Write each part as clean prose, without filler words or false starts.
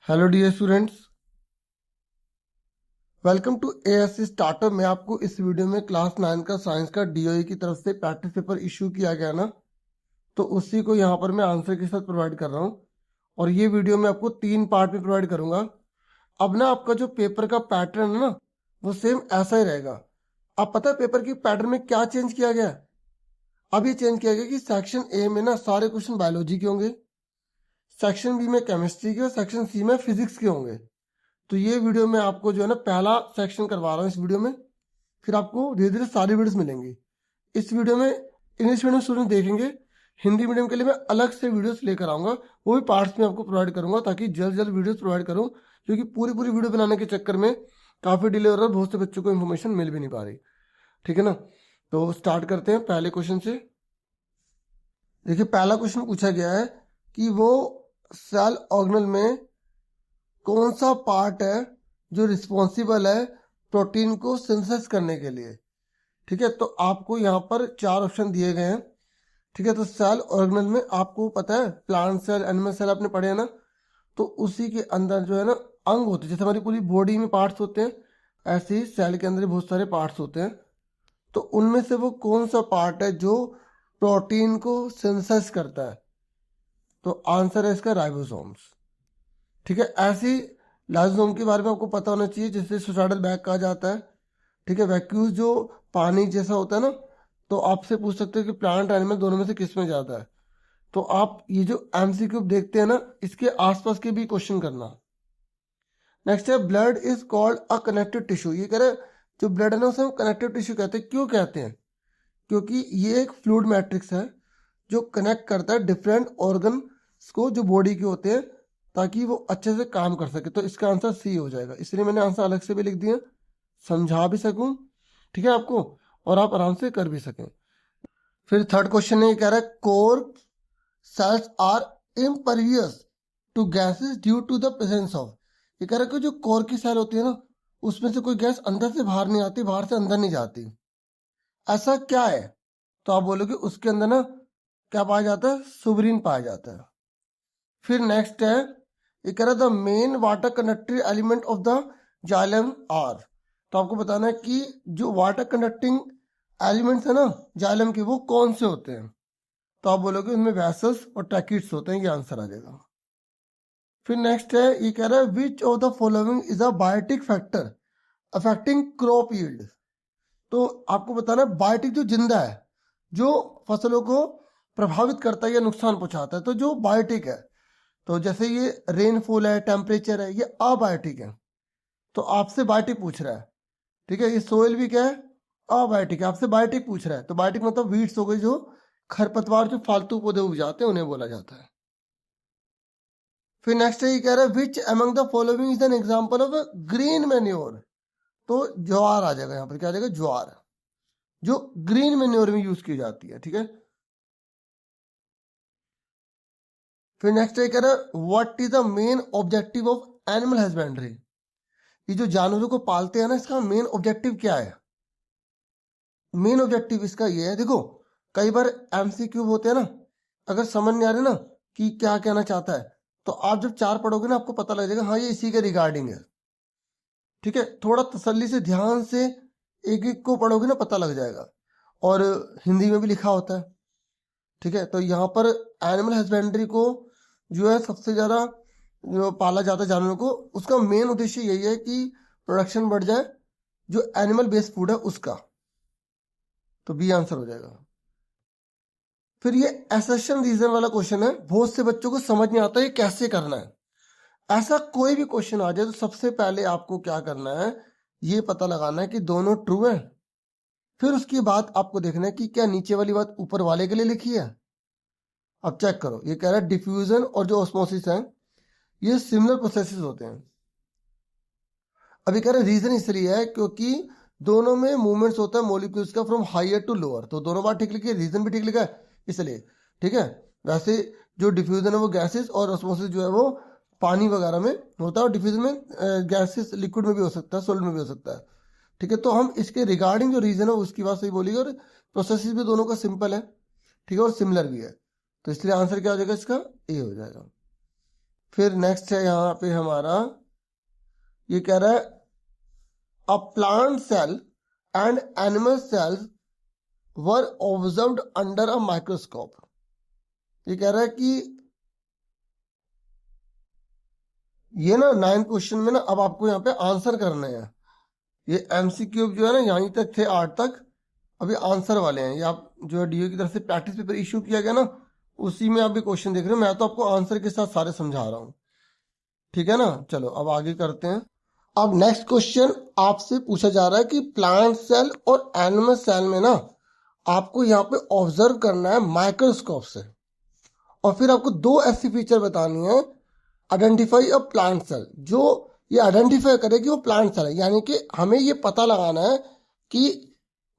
Hello dear students, welcome to ASC starter. मैं आपको इस वीडियो में क्लास 9 का साइंस का डीओई की तरफ से प्रैक्टिस पेपर इशू किया गया ना, तो उसी को यहाँ पर मैं आंसर के साथ प्रोवाइड कर रहा हूँ। और ये वीडियो मैं आपको 3 पार्ट में प्रोवाइड करूँगा। अब ना आपका जो पेपर का पैटर्न है ना, वो सेम ऐसा ही रहेगा। अब पता है पेपर की पैटर्न में क्या चेंज किया गया है? अब ये चेंज किया गया कि सेक्शन ए में ना सारे क्वेश्चन बायोलॉजी के होंगे, सेक्शन बी में केमिस्ट्री के और सेक्शन सी में फिजिक्स के होंगे। तो ये वीडियो में आपको जो है ना पहला सेक्शन करवा रहा हूँ इस वीडियो में। फिर आपको धीरे धीरे सारी वीडियोस मिलेंगी। इस वीडियो में इंग्लिश मीडियम स्टूडेंट देखेंगे, हिंदी मीडियम के लिए मैं अलग से वीडियोस लेकर आऊँगा, वो भी पार्ट्स में आपको प्रोवाइड करूँगा ताकि जल्द जल्द वीडियोस प्रोवाइड करूँ, क्योंकि पूरी पूरी वीडियो बनाने के चक्कर में काफ़ी डिले हो रहा है, बहुत से बच्चों को इन्फॉर्मेशन मिल भी नहीं पा रही। ठीक है ना, तो स्टार्ट करते हैं पहले क्वेश्चन से। देखिए पहला क्वेश्चन पूछा गया है कि वो सेल ऑर्गेनल में कौन सा पार्ट है जो रिस्पॉन्सिबल है प्रोटीन को सिंथेसिस करने के लिए। ठीक है, तो आपको यहाँ पर 4 ऑप्शन दिए गए हैं। ठीक है, तो सेल ऑर्गेनल में आपको पता है प्लांट सेल, एनिमल सेल आपने पढ़े हैं ना, तो उसी के अंदर जो है ना अंग होते हैं। जैसे हमारी पूरी बॉडी में पार्ट्स होते हैं, ऐसे ही सेल के अंदर बहुत सारे पार्ट्स होते हैं। तो उनमें से वो कौन सा पार्ट है जो प्रोटीन को सिंथेसिस करता है? तो आंसर है इसका राइबोसोम्स। ठीक है, ऐसे ही लाइसोसोम के बारे में आपको पता होना चाहिए, जिसे सुसाइडल बैग कहा जाता है। ठीक है, वैक्यूज जो पानी जैसा होता है ना, तो आपसे पूछ सकते हो कि प्लांट एनिमल दोनों में से किस में ज़्यादा है। तो आप ये जो एमसीक्यू देखते हैं ना, इसके आसपास के भी क्वेश्चन करना। नेक्स्ट है blood is called a connective tissue. ये कह रहे हैं जो ब्लड है ना उसे हम कनेक्टिव टिश्यू कहते हैं। क्यों कहते हैं? क्योंकि ये एक फ्लूइड मैट्रिक्स है जो कनेक्ट करता है डिफरेंट ऑर्गन्स को जो बॉडी के होते हैं, ताकि वो अच्छे से काम कर सके। तो इसका आंसर सी हो जाएगा, इसलिए मैंने आंसर अलग से भी लिख दिया, समझा भी सकूं, ठीक है आपको, और आप आराम से कर भी सकें। फिर थर्ड क्वेश्चन है, कह रहा है cork cells are impervious to gases due to the presence of. ये कह रहा है कि जो कोर की सेल होती है ना, उसमें से कोई गैस अंदर से बाहर नहीं आती, बाहर से अंदर नहीं जाती। ऐसा क्या है? तो आप बोलोगे उसके अंदर ना क्या पाया जाता है? सुबरीन पाया जाता है। फिर नेक्स्ट है, ये कह रहा the main water conducting element of the xylem are. तो आपको बताना है कि जो वाटर कंडक्टिंग एलिमेंट्स है ना जाइलम के, वो कौन से होते हैं। तो आप बोलोगे उनमें वैसल्स और ट्रैकिड्स होते हैं, ये आंसर आ जाएगा। फिर नेक्स्ट है, ये कह रहा है which of the following is a biotic factor affecting crop yield. तो आपको बताना है बायोटिक जो जिंदा है, जो फसलों को प्रभावित करता है या नुकसान पहुंचाता है, तो जो बायोटिक है, तो जैसे ये रेनफॉल है, टेम्परेचर है, ये अबायोटिक है। तो आपसे बायोटिक पूछ रहा है। ठीक है, ये सोइल भी क्या है? अबायोटिक है। आपसे बायोटिक पूछ रहा है, तो बायोटिक मतलब वीड्स हो गई, जो खरपतवार जो फालतू पौधे उग जाते हैं उन्हें बोला जाता है। फिर नेक्स्ट है, ये कह रहा है which among the following is an example of green manure. तो ज्वार आ जाएगा यहाँ पर, क्या आ जाएगा? ज्वार, जो ग्रीन मैन्योर में यूज की जाती है। ठीक है, फिर नेक्स्ट है, कह रहा है what is the main objective of animal husbandry. ये जो जानवरों को पालते हैं ना, इसका मेन ऑब्जेक्टिव क्या है? मेन ऑब्जेक्टिव इसका ये है, देखो कई बार एमसीक्यू होते हैं ना, अगर समझ नहीं आ रहे ना कि क्या कहना चाहता है, तो आप जब 4 पढ़ोगे ना आपको पता लग जाएगा, हाँ ये इसी के रिगार्डिंग है। ठीक है, थोड़ा तसल्ली से ध्यान से एक एक को पढ़ोगे ना पता लग जाएगा, और हिंदी में भी लिखा होता है। ठीक है, तो यहाँ पर एनिमल हस्बेंड्री को जो है सबसे ज़्यादा जो पाला जाता है जानवरों को, उसका मेन उद्देश्य यही है कि प्रोडक्शन बढ़ जाए, जो एनिमल बेस्ड फूड है उसका। तो बी आंसर हो जाएगा। फिर ये एसेशन रीजन वाला क्वेश्चन है, बहुत से बच्चों को समझ नहीं आता ये कैसे करना है। ऐसा कोई भी क्वेश्चन आ जाए तो सबसे पहले आपको क्या करना है, ये पता लगाना है कि दोनों ट्रू है। फिर उसके बाद आपको देखना है कि क्या नीचे वाली बात ऊपर वाले के लिए लिखी है। अब चेक करो, ये कह रहा है डिफ्यूजन और जो ऑस्मोसिस है ये सिमिलर प्रोसेसेस होते हैं। अभी कह रहे रीजन इसलिए है क्योंकि दोनों में मूवमेंट्स होता है मॉलिक्यूल्स का फ्रॉम हायर टू लोअर। तो दोनों बात ठीक लिखी है, रीजन भी ठीक लिखा है, इसलिए ठीक है। वैसे जो डिफ्यूजन है वो गैसेस, और ऑस्मोसिस जो है वो पानी वगैरह में होता है, और डिफ्यूजन में गैसेस लिक्विड में भी हो सकता है, सॉलिड में भी हो सकता है। ठीक है, तो हम इसके रिगार्डिंग जो रीजन है उसकी बात सही बोलेंगे, और प्रोसेसेस भी दोनों का सिंपल है, ठीक है, और सिमिलर भी है। तो इसलिए आंसर क्या हो जाएगा इसका? ए हो जाएगा। फिर नेक्स्ट है यहाँ पे हमारा, ये कह रहा है a plant cell and animal cells were observed under a microscope. ये कह रहा है कि ये ना 9th क्वेश्चन में ना अब आपको यहाँ पे आंसर करने हैं। ये एमसीक्यू जो है ना यहीं तक थे 8 तक, अभी आंसर वाले हैं। ये आप जो है डीओ की तरफ से प्रैक्टिस पेपर इशू किया गया ना, उसी में आप भी क्वेश्चन देख रहे हो। मैं तो आपको आंसर के साथ सारे समझा रहा हूँ, ठीक है ना। चलो अब आगे करते हैं। अब नेक्स्ट क्वेश्चन आपसे पूछा जा रहा है कि प्लांट सेल और एनिमल सेल में ना आपको यहाँ पे ऑब्जर्व करना है माइक्रोस्कोप से, और फिर आपको दो ऐसी फीचर बतानी है, आइडेंटिफाई अ प्लांट सेल, जो ये आइडेंटिफाई करे कि वो प्लांट सेल है। यानी कि हमें ये पता लगाना है कि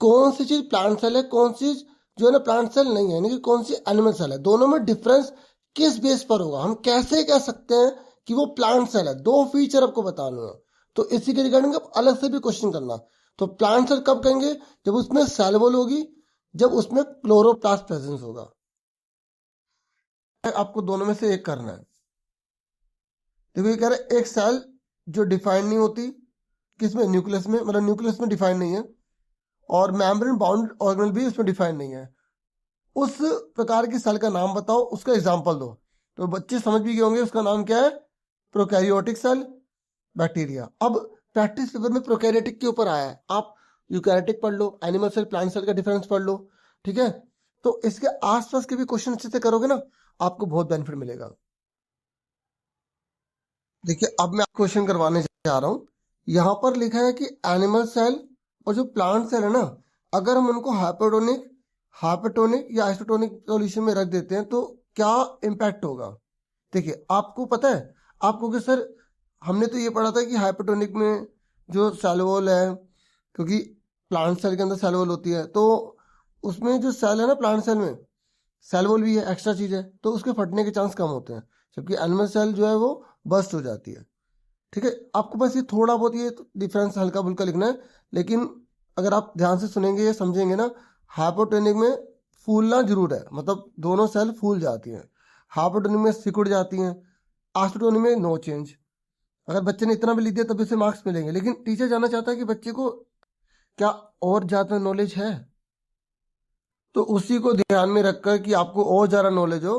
कौन सी चीज प्लांट सेल है, कौन सी जो है ना प्लांट सेल नहीं है, यानी कि कौन सी एनिमल सेल है। दोनों में डिफरेंस किस बेस पर होगा, हम कैसे कह सकते हैं कि वो प्लांट सेल है। दो फीचर आपको बताने हैं, तो इसी के रिगार्डिंग आप अलग से भी क्वेश्चन करना। तो प्लांट सेल कब कहेंगे, जब उसमें सेल वॉल होगी, जब उसमें क्लोरोप्लास्ट प्रेजेंस होगा। आपको दोनों में से एक करना है। देखो ये कह रहा है एक सेल जो डिफाइन नहीं होती, किसमें, न्यूक्लियस में, मतलब न्यूक्लियस में डिफाइन नहीं है, और मेम्ब्रेन बाउंड ऑर्गेनल भी उसमें डिफाइन नहीं है। उस प्रकार की सेल का नाम बताओ, उसका एग्जाम्पल दो। तो बच्चे समझ भी गए होंगे उसका नाम क्या है, प्रोकैरियोटिक सेल, बैक्टीरिया। अब प्रैक्टिस पेपर में प्रोकैरियोटिक के ऊपर आया है, आप यूकैरियोटिक पढ़ लो, एनिमल सेल प्लांट सेल का डिफरेंस पढ़ लो, ठीक है। तो इसके आसपास के भी क्वेश्चन अच्छे से करोगे ना, आपको बहुत बेनिफिट मिलेगा। देखिए अब मैं क्वेश्चन करवाने जा रहा हूँ। यहाँ पर लिखा है कि एनिमल सेल और जो प्लांट सेल है ना, अगर हम उनको हाइपोटोनिक या आइसोटोनिक सॉल्यूशन में रख देते हैं तो क्या इम्पैक्ट होगा। देखिए आपको पता है, आपको कि सर हमने तो ये पढ़ा था कि हाइपोटोनिक में जो सेल वॉल है, क्योंकि प्लांट सेल के अंदर सेल वॉल होती है, तो उसमें जो सेल है ना प्लांट सेल में सेल वॉल भी है, एक्स्ट्रा चीज है, तो उसके फटने के चांस कम होते हैं, जबकि एनिमल सेल जो है वो बस्ट हो जाती है। ठीक है, आपको बस ये थोड़ा बहुत ये डिफरेंस हल्का फुल्का लिखना है, लेकिन अगर आप ध्यान से सुनेंगे या समझेंगे ना, हाइपोटोनिक में फूलना जरूर है, मतलब दोनों सेल फूल जाती हैं, हाइपोटोनिक में सिकुड़ जाती हैं, आइसोटोनिक में नो चेंज। अगर बच्चे ने इतना भी लिख दिया तभी से मार्क्स मिलेंगे, लेकिन टीचर जानना चाहता है कि बच्चे को क्या और ज्यादा नॉलेज है, तो उसी को ध्यान में रखकर कि आपको और ज्यादा नॉलेज हो,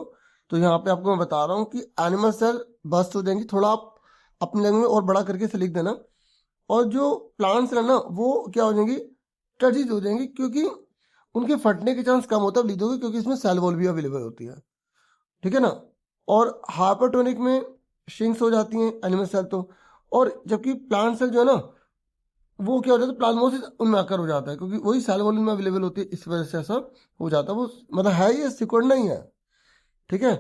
तो यहाँ पे आपको मैं बता रहा हूँ कि एनिमल सेल बस्ट हो जाएंगी। थोड़ा आप अपने लैंग्वेज में और बड़ा करके से लिख देना। और जो प्लांट्स है ना वो क्या हो जाएंगी, टर्जीज हो जाएंगी, क्योंकि उनके फटने के चांस कम होता है, लिख दोगे, क्योंकि इसमें सेल वॉल भी अवेलेबल होती है, ठीक है ना। और हाइपरटोनिक में शिंक्स हो जाती हैं एनिमल सेल तो, और जबकि प्लांट सेल जो है ना वो क्या हो जाता है, प्लाज्मोसिस उनमें आकर हो जाता है, क्योंकि वही सेल वॉल में अवेलेबल होती है, इस वजह से ऐसा हो जाता है। वो मतलब है ये सिकुड़ना ही है, ठीक है।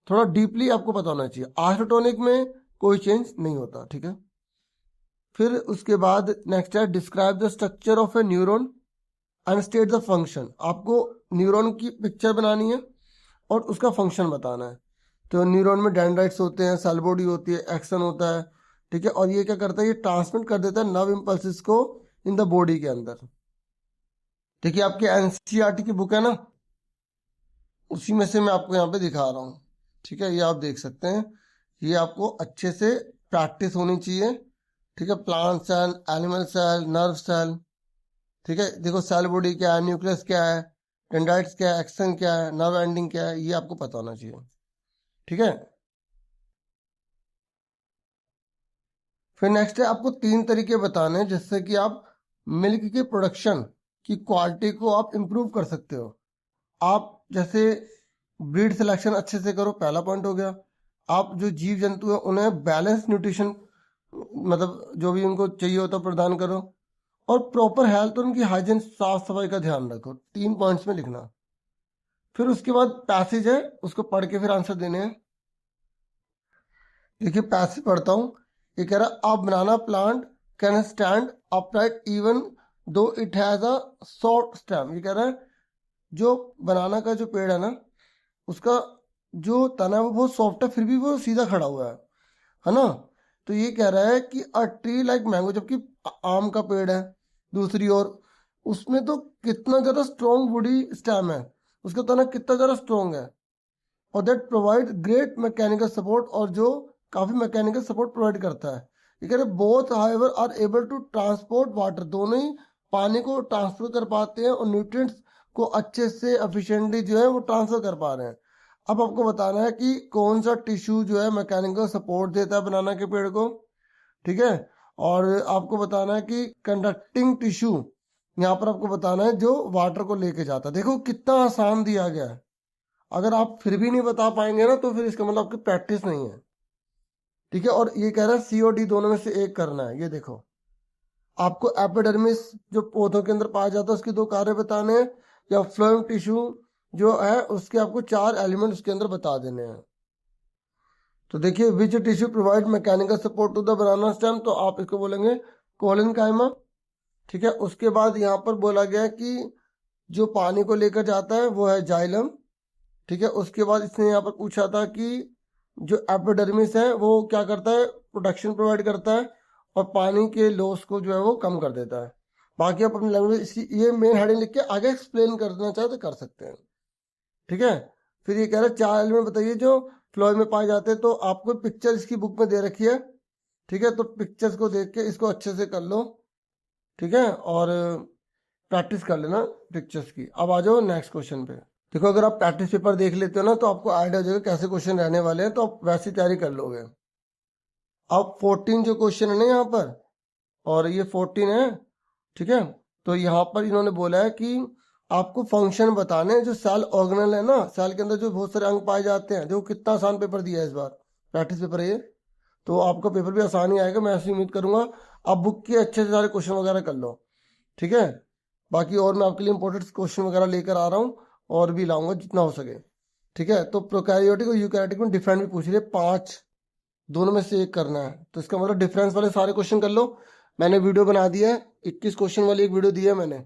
थोड़ा डीपली आपको पता होना चाहिए, आइसोटोनिक में कोई चेंज नहीं होता, ठीक है। फिर उसके बाद नेक्स्ट है describe the structure of A neuron and state the function. आपको न्यूरॉन की पिक्चर बनानी है और उसका फंक्शन बताना है। तो न्यूरॉन में डेंड्राइट्स होते हैं, सेल बॉडी होती है, एक्सन होता है, ठीक है। और ये क्या करता है, ये ट्रांसमिट कर देता है नर्व इम्पल्सिस को इन द बॉडी के अंदर। देखिए आपके एनसीईआरटी की बुक है ना, उसी में से मैं आपको यहाँ पे दिखा रहा हूँ, ठीक है। ये आप देख सकते हैं, ये आपको अच्छे से प्रैक्टिस होनी चाहिए, ठीक है। Plant cell, animal cell, nerve cell, ठीक है। देखो सेल बॉडी क्या है, न्यूक्लियस क्या है, डेंड्राइट्स क्या है, एक्सन क्या है, नर्व एंडिंग क्या है, ये आपको पता होना चाहिए, ठीक है। फिर नेक्स्ट है आपको 3 तरीके बताने हैं जिससे कि आप मिल्क के प्रोडक्शन की क्वालिटी को आप इम्प्रूव कर सकते हो। आप जैसे ब्रीड सिलेक्शन अच्छे से करो, पहला पॉइंट हो गया। आप जो जीव जंतु है उन्हें बैलेंस न्यूट्रिशन, मतलब जो भी उनको चाहिए होता है प्रदान करो, और प्रॉपर हेल्थ और उनकी हाइजीन, साफ सफाई का ध्यान रखो। 3 पॉइंट्स में लिखना। फिर उसके बाद पैसेज है, उसको पढ़ के फिर आंसर देने हैं। देखिए पैसेज पढ़ता हूँ। ये कह रहा है a banana plant can stand upright even though it has a short stem. ये कह रहा है जो बनाना का जो पेड़ है ना, उसका जो तना है वो बहुत सॉफ्ट है, फिर भी वो सीधा खड़ा हुआ है ना। तो ये कह रहा है कि अ ट्री लाइक मैंगो, जबकि आम का पेड़ है दूसरी ओर, उसमें तो कितना ज्यादा स्ट्रॉन्ग बॉडी स्टेम है, उसका तना कितना ज्यादा स्ट्रॉन्ग है और that provide great mechanical support, और जो काफी मैकेनिकल सपोर्ट प्रोवाइड करता है। ये कह रहे both however are able to transport water, दोनों ही पानी को ट्रांसफर कर पाते हैं और न्यूट्रिएंट्स को अच्छे से एफिशिएंटली जो है वो ट्रांसफर कर पा रहे हैं। अब आपको बताना है कि कौन सा टिश्यू जो है मैकेनिकल सपोर्ट देता है बनाना के पेड़ को, ठीक है। और आपको बताना है कि कंडक्टिंग टिश्यू, यहाँ पर आपको बताना है जो वाटर को लेके जाता है। देखो कितना आसान दिया गया है, अगर आप फिर भी नहीं बता पाएंगे ना तो फिर इसका मतलब आपकी प्रैक्टिस नहीं है, ठीक है। और ये कह रहा है सी और डी दोनों में से एक करना है। ये देखो आपको एपिडर्मिस जो पौधों के अंदर पाया जाता है उसके 2 कार्य बताने हैं, या फ्लोएम टिश्यू जो है उसके आपको 4 एलिमेंट उसके अंदर बता देने हैं। तो देखिए which tissue provide mechanical support to the banana stem, तो आप इसको बोलेंगे कोलिनकाइमा, ठीक है। उसके बाद यहाँ पर बोला गया कि जो पानी को लेकर जाता है वो है जाइलम, ठीक है। उसके बाद इसने यहाँ पर पूछा था कि जो एपिडर्मिस है वो क्या करता है, प्रोटेक्शन प्रोवाइड करता है और पानी के लॉस को जो है वो कम कर देता है। बाकी आप अपनी लैंग्वेज ये मेन हेडिंग लिख के आगे एक्सप्लेन करना चाहे तो कर सकते हैं, ठीक है। फिर ये कह रहा है 4 एलिमेंट बताइए जो फ्लोएम में पाए जाते हैं, तो आपको पिक्चर इसकी बुक में दे रखी है, ठीक है। तो पिक्चर्स को देख के इसको अच्छे से कर लो, ठीक है, और प्रैक्टिस कर लेना पिक्चर्स की। अब आ जाओ नेक्स्ट क्वेश्चन पे। देखो अगर आप प्रैक्टिस पेपर देख लेते हो ना तो आपको आइडिया हो जाएगा कैसे क्वेश्चन रहने वाले हैं, तो आप वैसी तैयारी कर लोगे। अब 14 जो क्वेश्चन है ना यहाँ पर, और ये 14 है, ठीक है। तो यहाँ पर इन्होंने बोला है कि आपको फंक्शन बताने हैं जो सेल ऑर्गेनल है ना, सेल के अंदर जो बहुत सारे अंग पाए जाते हैं। जो कितना आसान पेपर दिया है इस बार, प्रैक्टिस पेपर है ये, तो आपका पेपर भी आसान ही आएगा, मैं ऐसी उम्मीद करूंगा। आप बुक के अच्छे से सारे क्वेश्चन वगैरह कर लो, ठीक है। बाकी और मैं आपके लिए इंपॉर्टेंट क्वेश्चन वगैरह लेकर आ रहा हूँ और भी लाऊंगा जितना हो सके, ठीक है। तो प्रोकैरियोटिक और यूकैरियोटिक में डिफरेंट भी पूछ रहे 5, दोनों में से एक करना है, तो इसका मतलब डिफरेंस वाले सारे क्वेश्चन कर लो। मैंने वीडियो बना दिया है, 21 क्वेश्चन वाली एक वीडियो दी है मैंने,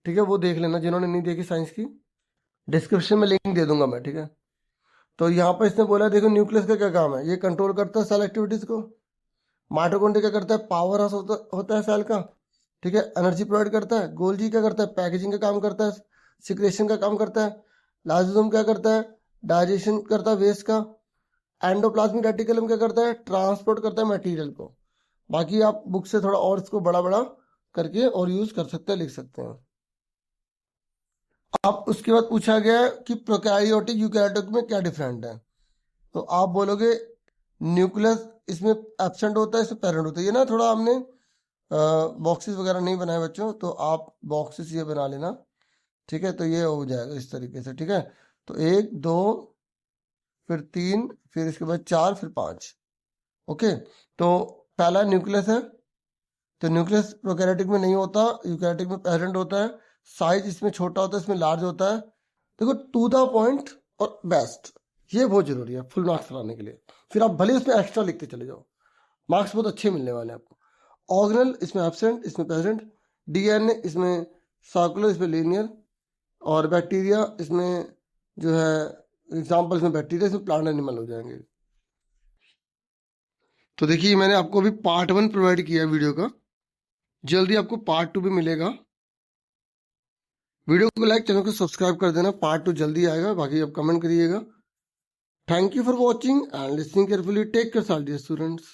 ठीक है। वो देख लेना जिन्होंने नहीं देखी साइंस की, डिस्क्रिप्शन में लिंक दे दूंगा मैं, ठीक है। तो यहाँ पर इसने बोला देखो न्यूक्लियस का क्या काम है, ये कंट्रोल करता है सेल एक्टिविटीज को। माइटोकॉन्ड्रिया क्या करता है, पावर हाउस होता है सेल का, ठीक है, एनर्जी प्रोवाइड करता है। गोल्जी क्या करता है, पैकेजिंग का काम करता है, सिक्रेशन का काम करता है। लाइसोसोम क्या करता है, डाइजेशन करता है वेस्ट का। एंडोप्लाज्मिक रेटिकुलम क्या करता है, ट्रांसपोर्ट करता है मटेरियल को। बाकी आप बुक से थोड़ा और इसको बड़ा बड़ा करके और यूज कर सकते हैं, लिख सकते हैं। अब उसके बाद पूछा गया है कि प्रोकैरियोटिक यूकैरियोटिक में क्या डिफरेंट है, तो आप बोलोगे न्यूक्लियस इसमें एब्सेंट होता है, इसमें पेरेंट होता है। ये ना थोड़ा हमने बॉक्सेस वगैरह नहीं बनाए बच्चों, तो आप बॉक्सेस ये बना लेना, ठीक है। तो ये हो जाएगा इस तरीके से, ठीक है। तो 1 2 फिर 3 फिर इसके बाद 4 फिर 5, ओके। तो पहला न्यूक्लियस है, तो न्यूक्लियस प्रोकैरियोटिक में नहीं होता, यूकैरियोटिक में पेरेंट होता है। साइज इसमें छोटा होता है, इसमें लार्ज होता है। देखो टू द पॉइंट और बेस्ट, ये बहुत जरूरी है फुल मार्क्स लाने के लिए। फिर आप भले इसमें एक्स्ट्रा लिखते चले जाओ, मार्क्स बहुत अच्छे मिलने वाले हैं आपको। ऑर्गेनल इसमें एब्सेंट, इसमें प्रेजेंट। डीएनए इसमें सर्कुलर, इसमें लीनियर। और बैक्टीरिया इसमें जो है एग्जाम्पल, इसमें बैक्टीरिया, इसमें प्लांट एनिमल हो जाएंगे। तो देखिए मैंने आपको अभी पार्ट 1 प्रोवाइड किया है वीडियो का, जल्दी आपको पार्ट 2 भी मिलेगा। वीडियो को लाइक, चैनल को सब्सक्राइब कर देना, पार्ट 2 जल्दी आएगा। बाकी आप कमेंट करिएगा। Thank you for watching and listening carefully. Take care dear students.